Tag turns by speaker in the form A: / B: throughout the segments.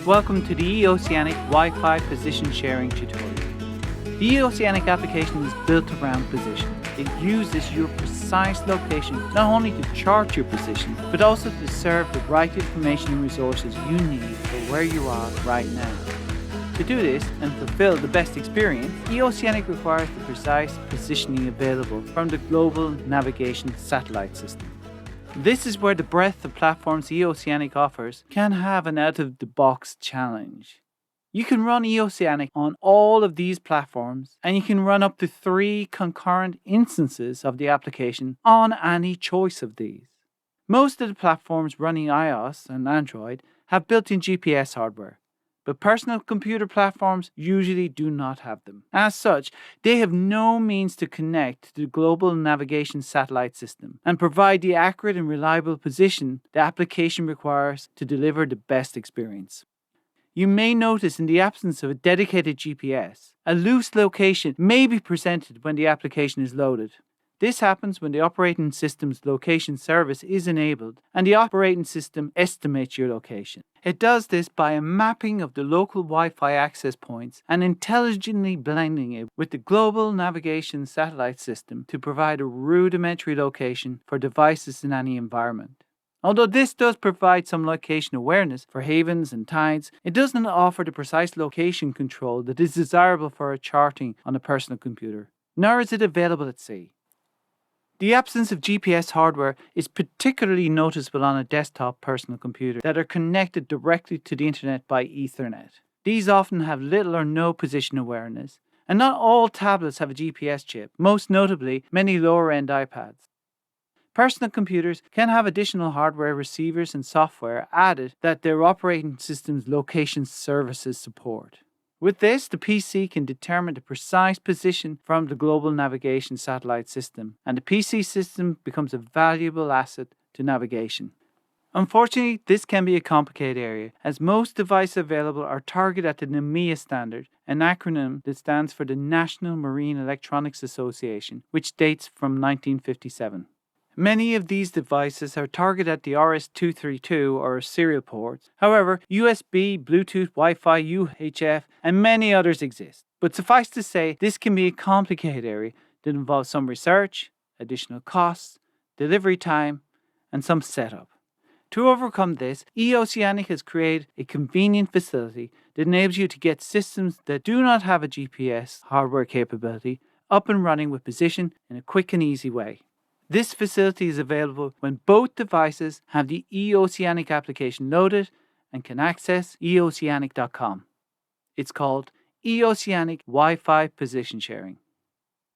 A: Welcome to the eOceanic Wi-Fi Position Sharing tutorial. The eOceanic application is built around position. It uses your precise location not only to chart your position, but also to serve the right information and resources you need for where you are right now. To do this and fulfill the best experience, eOceanic requires the precise positioning available from the global navigation satellite system. This is where the breadth of platforms eOceanic offers can have an out-of-the-box challenge. You can run eOceanic on all of these platforms, and you can run up to 3 concurrent instances of the application on any choice of these. Most of the platforms running iOS and Android have built-in GPS hardware, but personal computer platforms usually do not have them. As such, they have no means to connect to the global navigation satellite system and provide the accurate and reliable position the application requires to deliver the best experience. You may notice in the absence of a dedicated GPS, a loose location may be presented when the application is loaded. This happens when the operating system's location service is enabled and the operating system estimates your location. It does this by a mapping of the local Wi-Fi access points and intelligently blending it with the global navigation satellite system to provide a rudimentary location for devices in any environment. Although this does provide some location awareness for havens and tides, it does not offer the precise location control that is desirable for charting on a personal computer, nor is it available at sea. The absence of GPS hardware is particularly noticeable on a desktop personal computer that are connected directly to the internet by Ethernet. These often have little or no position awareness, and not all tablets have a GPS chip, most notably many lower-end iPads. Personal computers can have additional hardware, receivers, and software added that their operating system's location services support. With this, the PC can determine the precise position from the global navigation satellite system, and the PC system becomes a valuable asset to navigation. Unfortunately, this can be a complicated area, as most devices available are targeted at the NMEA standard, an acronym that stands for the National Marine Electronics Association, which dates from 1957. Many of these devices are targeted at the RS-232 or serial ports. However, USB, Bluetooth, Wi-Fi, UHF, and many others exist. But suffice to say, this can be a complicated area that involves some research, additional costs, delivery time, and some setup. To overcome this, eOceanic has created a convenient facility that enables you to get systems that do not have a GPS hardware capability up and running with position in a quick and easy way. This facility is available when both devices have the eOceanic application loaded and can access eOceanic.com. It's called eOceanic Wi-Fi Position Sharing.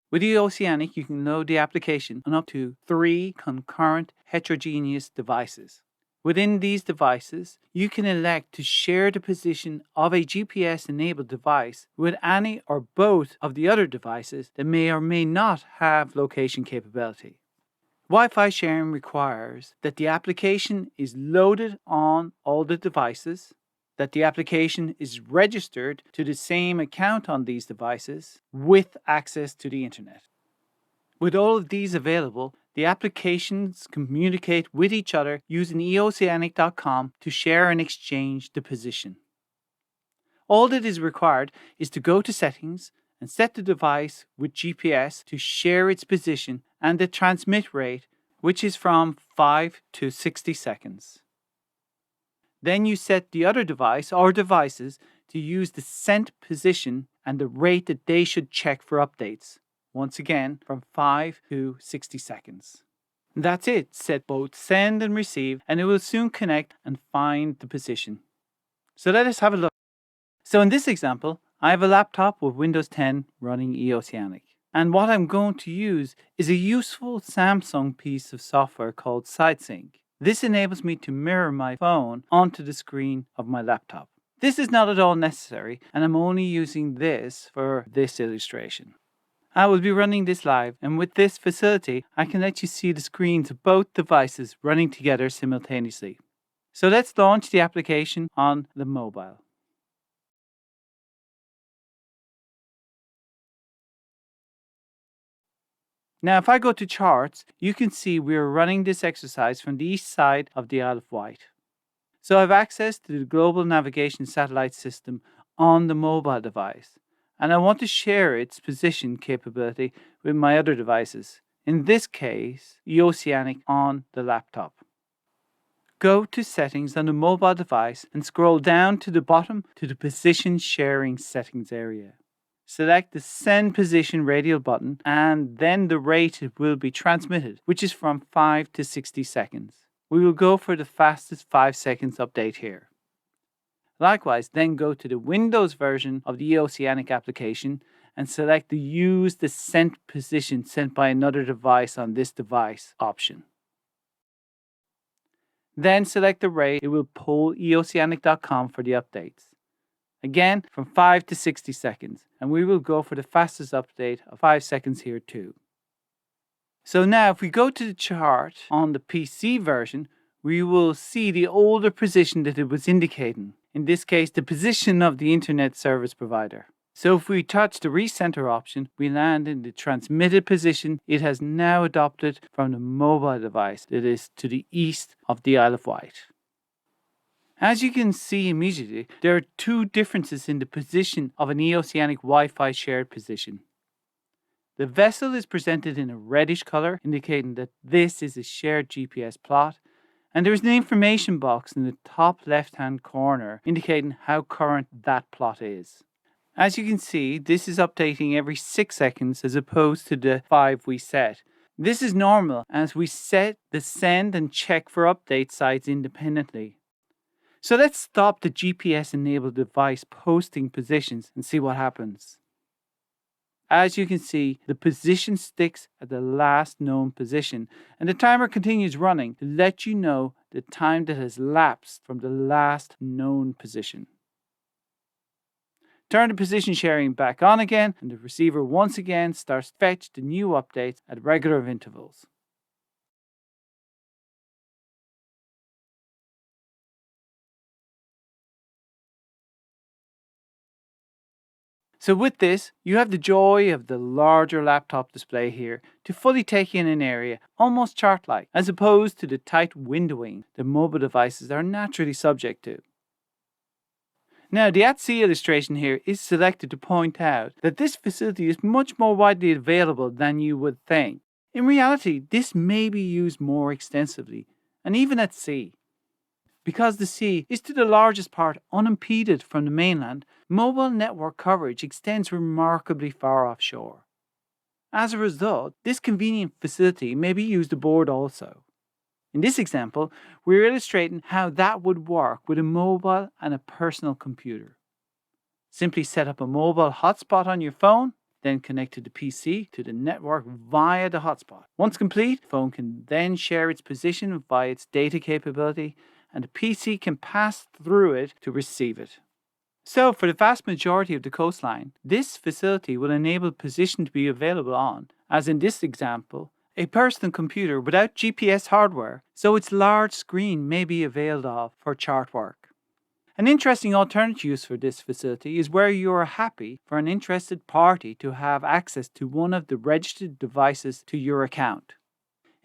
A: With eOceanic, you can load the application on up to 3 concurrent heterogeneous devices. Within these devices, you can elect to share the position of a GPS-enabled device with any or both of the other devices that may or may not have location capability. Wi-Fi sharing requires that the application is loaded on all the devices, that the application is registered to the same account on these devices with access to the internet. With all of these available, the applications communicate with each other using eOceanic.com to share and exchange the position. All that is required is to go to Settings and set the device with GPS to share its position and the transmit rate, which is from 5 to 60 seconds. Then you set the other device or devices to use the sent position and the rate that they should check for updates, once again from 5 to 60 seconds. That's it. Set both send and receive, and it will soon connect and find the position. So let us have a look. So in this example, I have a laptop with Windows 10 running eOceanic. And what I'm going to use is a useful Samsung piece of software called SideSync. This enables me to mirror my phone onto the screen of my laptop. This is not at all necessary, and I'm only using this for this illustration. I will be running this live, and with this facility, I can let you see the screens of both devices running together simultaneously. So let's launch the application on the mobile. Now, if I go to charts, you can see we are running this exercise from the east side of the Isle of Wight. So I have access to the global navigation satellite system on the mobile device, and I want to share its position capability with my other devices, in this case, eOceanic on the laptop. Go to Settings on the mobile device and scroll down to the bottom to the Position Sharing Settings area. Select the Send Position radial button and then the rate it will be transmitted, which is from 5 to 60 seconds. We will go for the fastest 5 seconds update here. Likewise, then go to the Windows version of the eOceanic application and select the Use the Sent Position sent by another device on this device option. Then select the rate it will pull eOceanic.com for the updates. Again, from 5 to 60 seconds, and we will go for the fastest update of 5 seconds here too. So now if we go to the chart on the PC version, we will see the older position that it was indicating. In this case, the position of the internet service provider. So if we touch the recenter option, we land in the transmitted position it has now adopted from the mobile device that is to the east of the Isle of Wight. As you can see immediately, there are two differences in the position of an eOceanic Wi-Fi shared position. The vessel is presented in a reddish color, indicating that this is a shared GPS plot, and there is an information box in the top left-hand corner indicating how current that plot is. As you can see, this is updating every 6 seconds as opposed to the 5 we set. This is normal as we set the send and check for update sites independently. So let's stop the GPS-enabled device posting positions and see what happens. As you can see, the position sticks at the last known position, and the timer continues running to let you know the time that has lapsed from the last known position. Turn the position sharing back on again, and the receiver once again starts to fetch the new updates at regular intervals. So with this, you have the joy of the larger laptop display here to fully take in an area almost chart-like, as opposed to the tight windowing that mobile devices are naturally subject to. Now, the @C illustration here is selected to point out that this facility is much more widely available than you would think. In reality, this may be used more extensively, and even at sea. Because the sea is to the largest part unimpeded from the mainland, mobile network coverage extends remarkably far offshore. As a result, this convenient facility may be used aboard also. In this example, we're illustrating how that would work with a mobile and a personal computer. Simply set up a mobile hotspot on your phone, then connect to the PC to the network via the hotspot. Once complete, the phone can then share its position via its data capability, and the PC can pass through it to receive it. So for the vast majority of the coastline, this facility will enable position to be available on, as in this example, a personal computer without GPS hardware, so its large screen may be availed of for chart work. An interesting alternate use for this facility is where you are happy for an interested party to have access to one of the registered devices to your account.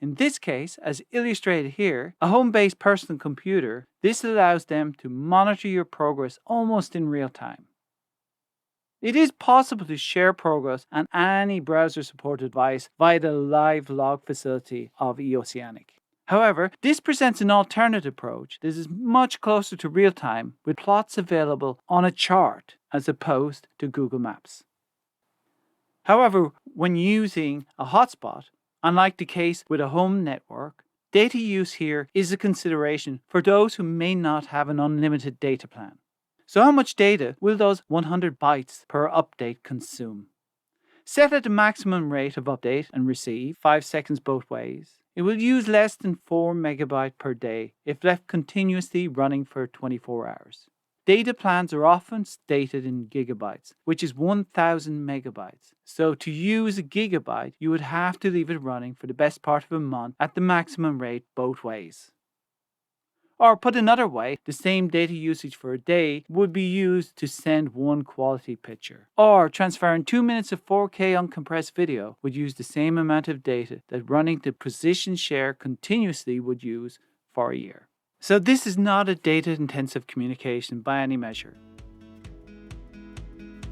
A: In this case, as illustrated here, a home-based personal computer, this allows them to monitor your progress almost in real time. It is possible to share progress on any browser-supported device via the live log facility of eOceanic. However, this presents an alternate approach that is much closer to real-time, with plots available on a chart as opposed to Google Maps. However, when using a hotspot, unlike the case with a home network, data use here is a consideration for those who may not have an unlimited data plan. So how much data will those 100 bytes per update consume? Set at the maximum rate of update and receive, 5 seconds both ways. It will use less than 4 megabytes per day if left continuously running for 24 hours. Data plans are often stated in gigabytes, which is 1000 megabytes. So to use a gigabyte, you would have to leave it running for the best part of a month at the maximum rate both ways. Or put another way, the same data usage for a day would be used to send one quality picture. Or transferring 2 minutes of 4K uncompressed video would use the same amount of data that running the position share continuously would use for a year. So this is not a data-intensive communication by any measure.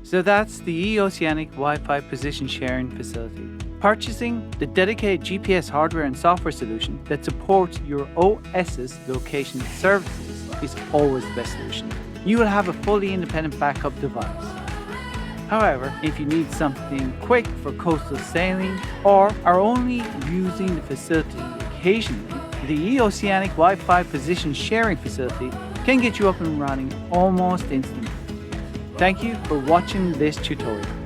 A: So that's the eOceanic Wi-Fi Position Sharing facility. Purchasing the dedicated GPS hardware and software solution that supports your OS's location services is always the best solution. You will have a fully independent backup device. However, if you need something quick for coastal sailing or are only using the facility occasionally, the eOceanic Wi-Fi Position Sharing facility can get you up and running almost instantly. Thank you for watching this tutorial.